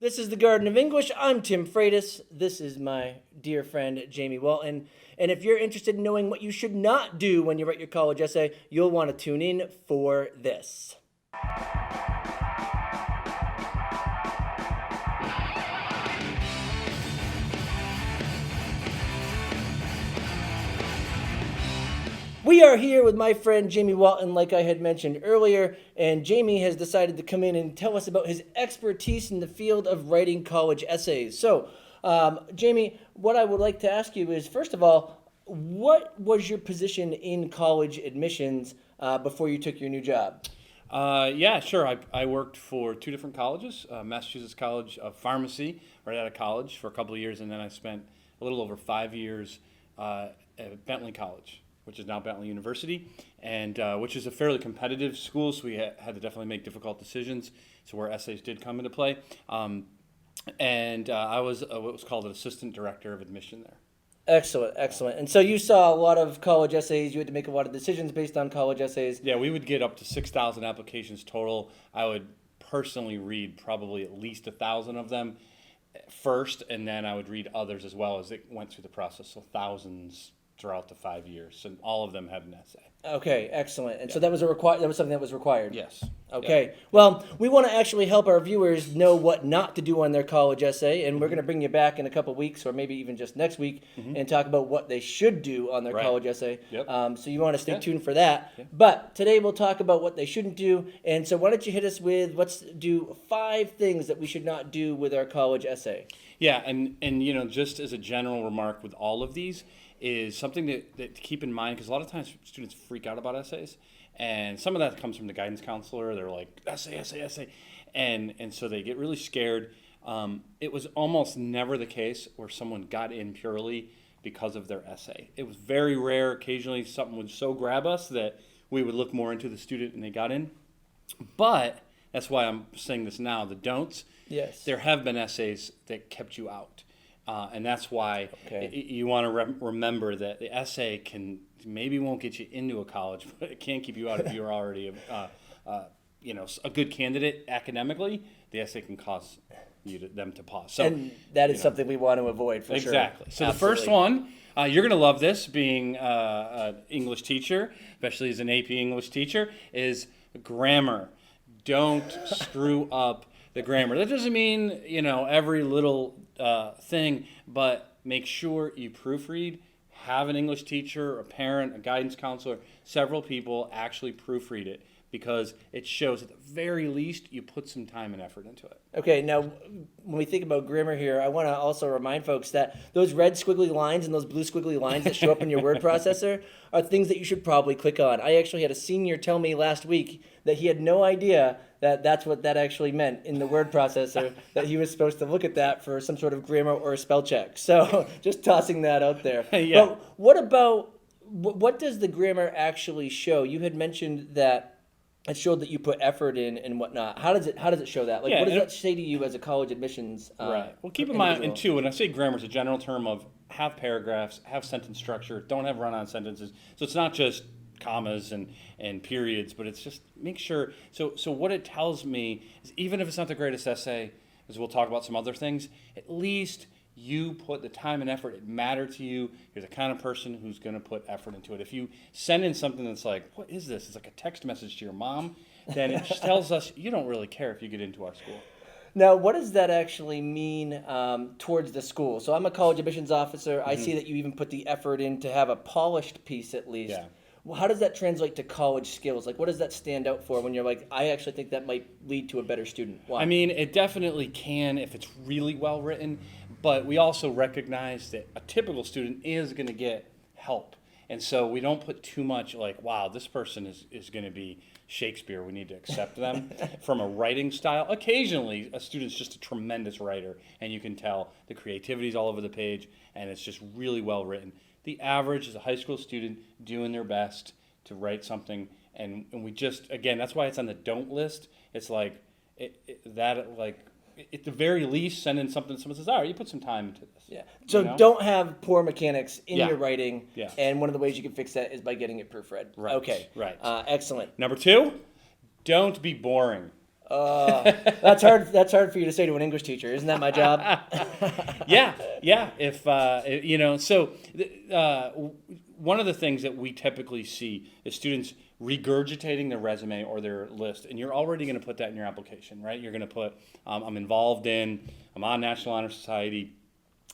This is the Garden of English. I'm Tim Freitas. This is my dear friend, Jamie Walton. And if you're interested in knowing what you should not do when you write your college essay, you'll want to tune in for this. We are here with my friend Jamie Walton, like I had mentioned earlier, and Jamie has decided to come in and tell us about his expertise in the field of writing college essays. So, Jamie, what I would like to ask you is, first of all, what was your position in college admissions before you took your new job? Yeah, sure. I worked for two different colleges, Massachusetts College of Pharmacy, right out of college for a couple of years, and then I spent a little over 5 years at Bentley College, which is now Bentley University, and which is a fairly competitive school, so we had to definitely make difficult decisions, so where essays did come into play. And I was what was called an assistant director of admission there. Excellent, excellent. And so you saw a lot of college essays. You had to make a lot of decisions based on college essays. Yeah, we would get up to 6,000 applications total. I would personally read probably at least 1,000 of them first, and then I would read others as well as it went through the process, so thousands throughout the 5 years, and all of them had an essay. Okay, excellent. And so that was that was something that was required. Yes. Okay. Yep. Well, we want to actually help our viewers know what not to do on their college essay, and we're going to bring you back in a couple weeks, or maybe even just next week, and talk about what they should do on their college essay. Yep. So you want to stay tuned for that. Yeah. But today we'll talk about what they shouldn't do. And so why don't you hit us with, let's do 5 things that we should not do with our college essay. Yeah, and you know, just as a general remark with all of these, is something that to keep in mind, because a lot of times students freak out about essays, and some of that comes from the guidance counselor. They're like, essay, and so they get really scared. It was almost never the case where someone got in purely because of their essay. It was very rare. Occasionally something would so grab us that we would look more into the student and they got in. But that's why I'm saying this now, the don'ts. Yes. There have been essays that kept you out. And that's why you want to remember that the essay maybe won't get you into a college, but it can keep you out if you're already a good candidate academically. The essay can cause them to pause. So, and that is something we want to avoid for sure. Exactly. So the first one, you're going to love this, being an English teacher, especially as an AP English teacher, is grammar. Don't screw up the grammar. That doesn't mean, every little thing, but make sure you proofread. Have an English teacher, a parent, a guidance counselor, several people actually proofread it, because it shows at the very least you put some time and effort into it. Okay, now when we think about grammar here, I want to also remind folks that those red squiggly lines and those blue squiggly lines that show up in your word processor are things that you should probably click on. I actually had a senior tell me last week that he had no idea that that's what that actually meant in the word processor, that he was supposed to look at that for some sort of grammar or a spell check. So just tossing that out there. Yeah. But what does the grammar actually show? You had mentioned that it showed that you put effort in and whatnot. How does it show that? Like, what does that say to you as a college admissions? Right. Well, keep in mind, and too, when I say grammar, it's a general term of have paragraphs, have sentence structure, don't have run-on sentences. So it's not just commas and periods, but it's just make sure. So what it tells me is, even if it's not the greatest essay, as we'll talk about some other things, at least you put the time and effort. It mattered to you. You're the kind of person who's going to put effort into it. If you send in something that's like, what is this? It's like a text message to your mom, then it just tells us you don't really care if you get into our school. Now, what does that actually mean towards the school? So I'm a college admissions officer. I see that you even put the effort in to have a polished piece at least. Yeah. Well, how does that translate to college skills? Like, what does that stand out for when you're like, I actually think that might lead to a better student? Why? I mean, it definitely can if it's really well written, but we also recognize that a typical student is going to get help. And so we don't put too much like, wow, this person is going to be Shakespeare. We need to accept them from a writing style. Occasionally, a student's just a tremendous writer, and you can tell the creativity's all over the page, and it's just really well written. The average is a high school student doing their best to write something, and we just, again, that's why it's on the don't list. It's like, at the very least, send in something, someone says, all right, you put some time into this. Yeah. So don't have poor mechanics in your writing, Yeah. and one of the ways you can fix that is by getting it proofread. Right. Okay. Right. Excellent. Number 2, don't be boring. That's hard. That's hard for you to say to an English teacher. Isn't that my job? Yeah. If one of the things that we typically see is students regurgitating their resume or their list, and you're already going to put that in your application, right? You're going to put, I'm involved in, I'm on National Honor Society,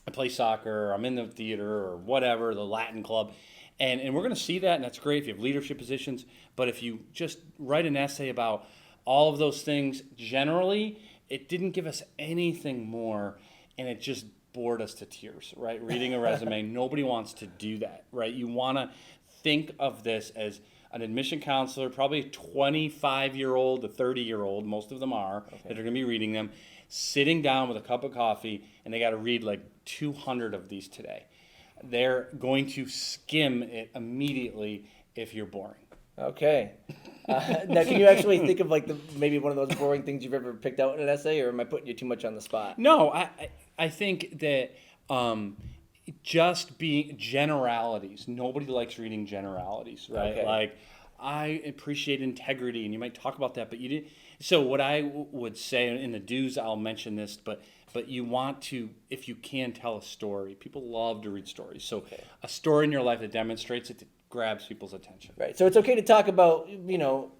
I play soccer, I'm in the theater or whatever, the Latin club. And we're going to see that, and that's great if you have leadership positions. But if you just write an essay about all of those things, generally, it didn't give us anything more, and it just bored us to tears, right? Reading a resume, nobody wants to do that, right? You want to think of this as an admission counselor, probably a 25-year-old, a 30-year-old, most of them are, that are going to be reading them, sitting down with a cup of coffee, and they got to read like 200 of these today. They're going to skim it immediately if you're boring. Okay. Now, can you actually think of like maybe one of those boring things you've ever picked out in an essay, or am I putting you too much on the spot? No, I think that just being generalities. Nobody likes reading generalities, right? Okay. Like, I appreciate integrity, and you might talk about that, but you didn't. So what I would say in the do's, I'll mention this, but you want to, if you can, tell a story. People love to read stories. So a story in your life that demonstrates it, that grabs people's attention. Right. So it's okay to talk about,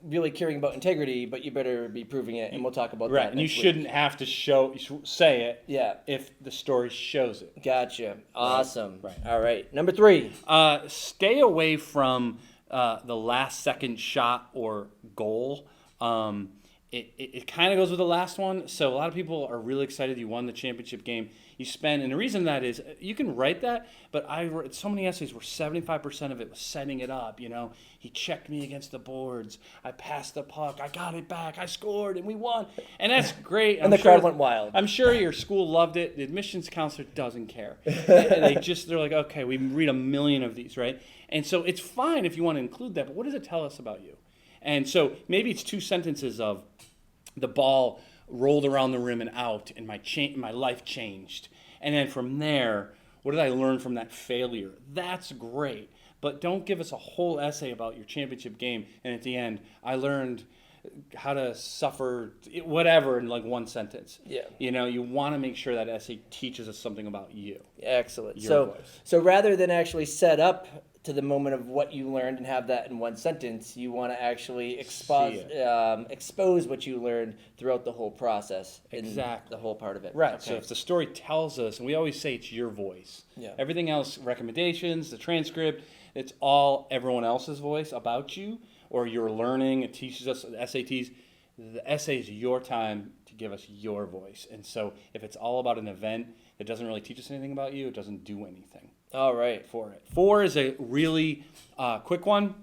really caring about integrity, but you better be proving it, and we'll talk about that. Right, and you shouldn't have to say it. Yeah. If the story shows it. Gotcha. Awesome. Right. All right. Number 3. Stay away from the last second shot or goal. It kind of goes with the last one. So a lot of people are really excited you won the championship game. You spend, and the reason that is, you can write that, but I wrote so many essays where 75% of it was setting it up. He checked me against the boards. I passed the puck. I got it back. I scored, and we won. And that's great. And the crowd went wild. I'm sure your school loved it. The admissions counselor doesn't care. They're like, okay, we read a million of these, right? And so it's fine if you want to include that, but what does it tell us about you? And so maybe it's 2 sentences of the ball rolled around the rim and out, and my life changed. And then from there, what did I learn from that failure? That's great. But don't give us a whole essay about your championship game, and at the end, I learned how to suffer whatever in like 1 sentence. Yeah. You want to make sure that essay teaches us something about you. Excellent. Your voice. So rather than actually set up to the moment of what you learned and have that in 1 sentence, you want to actually expose what you learned throughout the whole process. Exactly. The whole part of it. Right. Okay. So if the story tells us, and we always say it's your voice. Yeah. Everything else, recommendations, the transcript, it's all everyone else's voice about you, or you're learning. It teaches us the SATs. The essay is your time to give us your voice. And so if it's all about an event that doesn't really teach us anything about you, it doesn't do anything. All right. For it. 4 is a really quick one.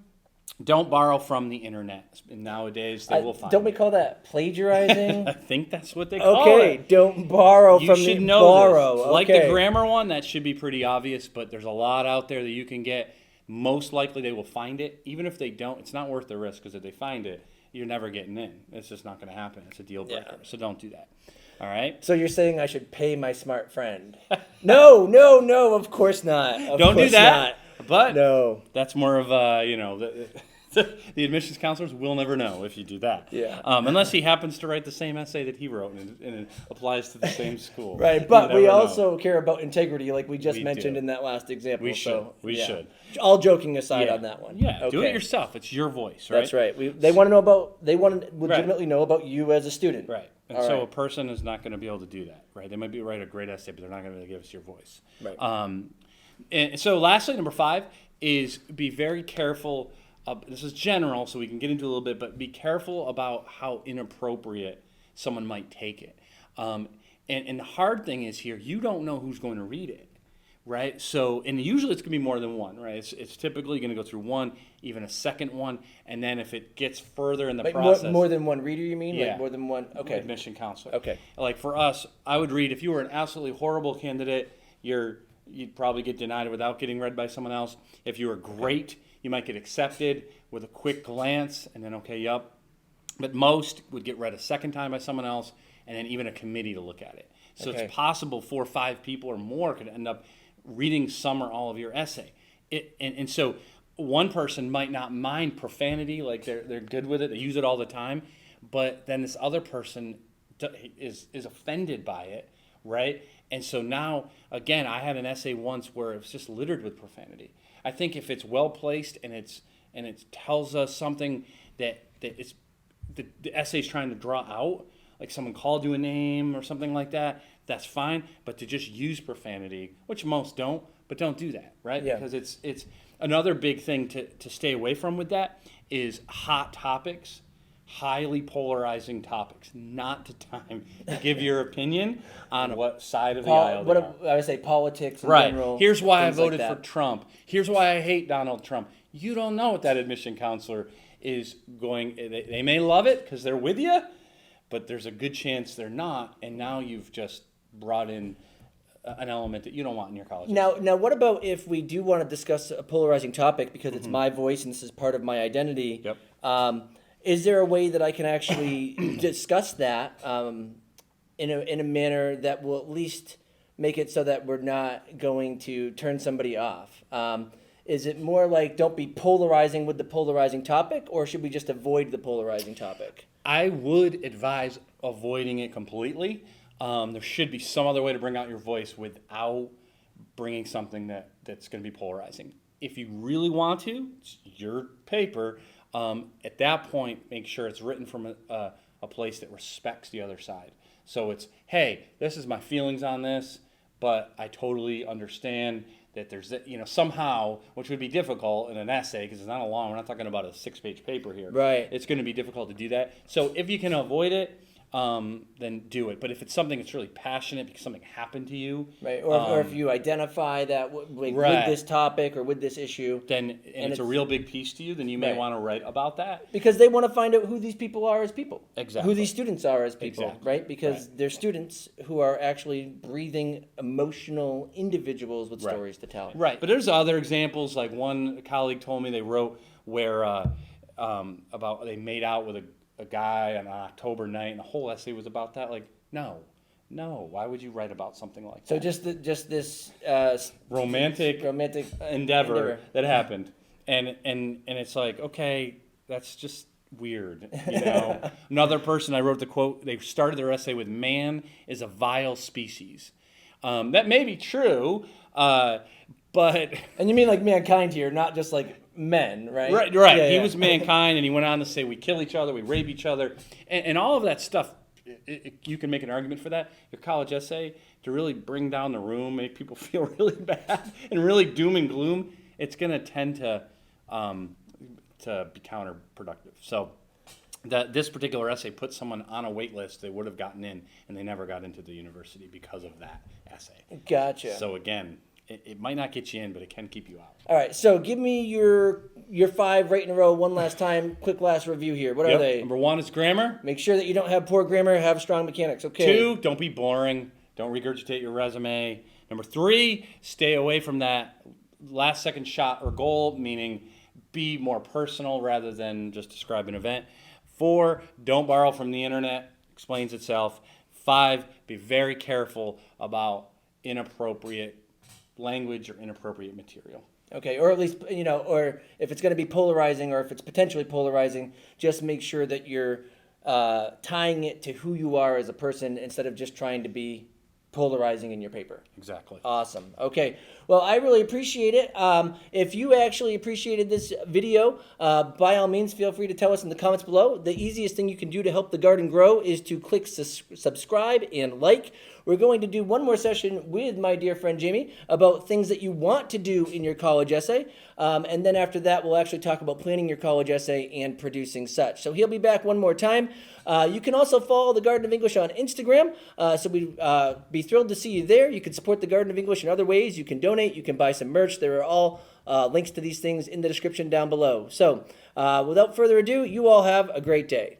Don't borrow from the internet. Nowadays, they will find Don't we it. call that plagiarizing? I think that's what they call it. Okay, don't borrow You from should the know borrow. this. Okay. Like the grammar one, that should be pretty obvious, but there's a lot out there that you can get. Most likely they will find it. Even if they don't, it's not worth the risk, because if they find it, you're never getting in. It's just not going to happen. It's a deal breaker. Yeah. So don't do that. All right? So you're saying I should pay my smart friend? No, of course not. Don't do that. But no. That's more of the admissions counselors will never know if you do that. Yeah. Unless he happens to write the same essay that he wrote, and it applies to the same school. Right, but You we never know. also care about integrity, like we just We mentioned do. in that last example. We should. We should. All joking aside Yeah. on that one. Yeah, do Okay. it yourself. It's your voice, right? That's right. They want to legitimately know about you as a student. Right. And All so right. a person is not going to be able to do that, right? They might write a great essay, but they're not going to give us your voice. Right. And so lastly, number 5 is be very careful. This is general, so we can get into a little bit, but be careful about how inappropriate someone might take it. And the hard thing is here, you don't know who's going to read it, right? So, and usually it's going to be more than one, right? It's typically going to go through one, even a second one, and then if it gets further in the Like process. more than one reader, you mean? Yeah. Like more than one? Okay. Admission counselor. Okay. Like for us, I would read, if you were an absolutely horrible candidate, you'd probably get denied without getting read by someone else. If you were great, you might get accepted with a quick glance, and then, okay, yup. But most would get read a second time by someone else, and then even a committee to look at it. So Okay. it's possible 4 or 5 people or more could end up reading some or all of your essay. And so one person might not mind profanity, like they're good with it, they use it all the time, but then this other person is offended by it, right? And so now, again, I had an essay once where it was just littered with profanity. I think if it's well placed and it tells us something that it's the essay's trying to draw out, like someone called you a name or something like that, that's fine. But to just use profanity, which most don't, but don't do that, right? Yeah. Because it's another big thing to stay away from with that is hot topics, highly polarizing topics. Not the time to give your opinion on what side of the aisle they are. I would say politics in Right. general. Here's why I things like voted that. for Trump. Here's why I hate Donald Trump. You don't know what that admission counselor is going. They may love it because they're with you, but there's a good chance they're not. And now you've just brought in an element that you don't want in your college. Now, what about if we do want to discuss a polarizing topic because it's my voice and this is part of my identity? Yep. Is there a way that I can actually discuss that in a manner that will at least make it so that we're not going to turn somebody off? Is it more like don't be polarizing with the polarizing topic, or should we just avoid the polarizing topic? I would advise avoiding it completely. There should be some other way to bring out your voice without bringing something that's going to be polarizing. If you really want to, it's your paper. At that point, make sure it's written from a place that respects the other side. So it's, hey, this is my feelings on this, but I totally understand that there's, somehow, which would be difficult in an essay because it's not we're not talking about a 6-page paper here. Right. It's going to be difficult to do that. So if you can avoid it, then do it. But if it's something that's really passionate because something happened to you, Right, or if you identify that with this topic or with this issue, then and it's a real big piece to you, then you may Right. want to write about that. because they want to find out who these people are as people, Exactly. who these students are as people, Exactly. right? Because they're students who are actually breathing, emotional individuals with Right. stories to tell. Right, but there's other examples. Like one colleague told me they wrote where about they made out with a guy on an October night, and the whole essay was about that. Like, no, why would you write about something like So that? just this romantic endeavor that happened, and it's like, okay, that's just weird. Another person, I wrote the quote. They started their essay with "Man is a vile species." That may be true, but And you mean like mankind here, not just like men, right? right. Yeah, He yeah. was mankind, and he went on to say we kill each other, we rape each other, and all of that stuff. You can make an argument for that. Your college essay to really bring down the room, make people feel really bad, and really doom and gloom. It's going to tend to be counterproductive. So this particular essay put someone on a wait list they would have gotten in, and they never got into the university because of that essay. Gotcha. So again, it might not get you in, but it can keep you out. All right, so give me your 5 right in a row one last time. Quick last review here. What are they? Number 1 is grammar. Make sure that you don't have poor grammar, have strong mechanics. Okay. 2, don't be boring. Don't regurgitate your resume. Number 3, stay away from that last second shot or goal, meaning be more personal rather than just describe an event. 4, don't borrow from the internet. Explains itself. 5, be very careful about inappropriate language or inappropriate material. Okay, or at least, or if it's going to be polarizing or if it's potentially polarizing, just make sure that you're tying it to who you are as a person instead of just trying to be polarizing in your paper. Exactly. Awesome. Okay. Well, I really appreciate it. If you actually appreciated this video, by all means, feel free to tell us in the comments below. The easiest thing you can do to help the garden grow is to click subscribe and like. We're going to do one more session with my dear friend Jamie about things that you want to do in your college essay. And then after that, we'll actually talk about planning your college essay and producing such. So he'll be back one more time. You can also follow the Garden of English on Instagram. So we'd be thrilled to see you there. You can support the Garden of English in other ways. You can donate. You can buy some merch. There are all links to these things in the description down below. So without further ado, you all have a great day.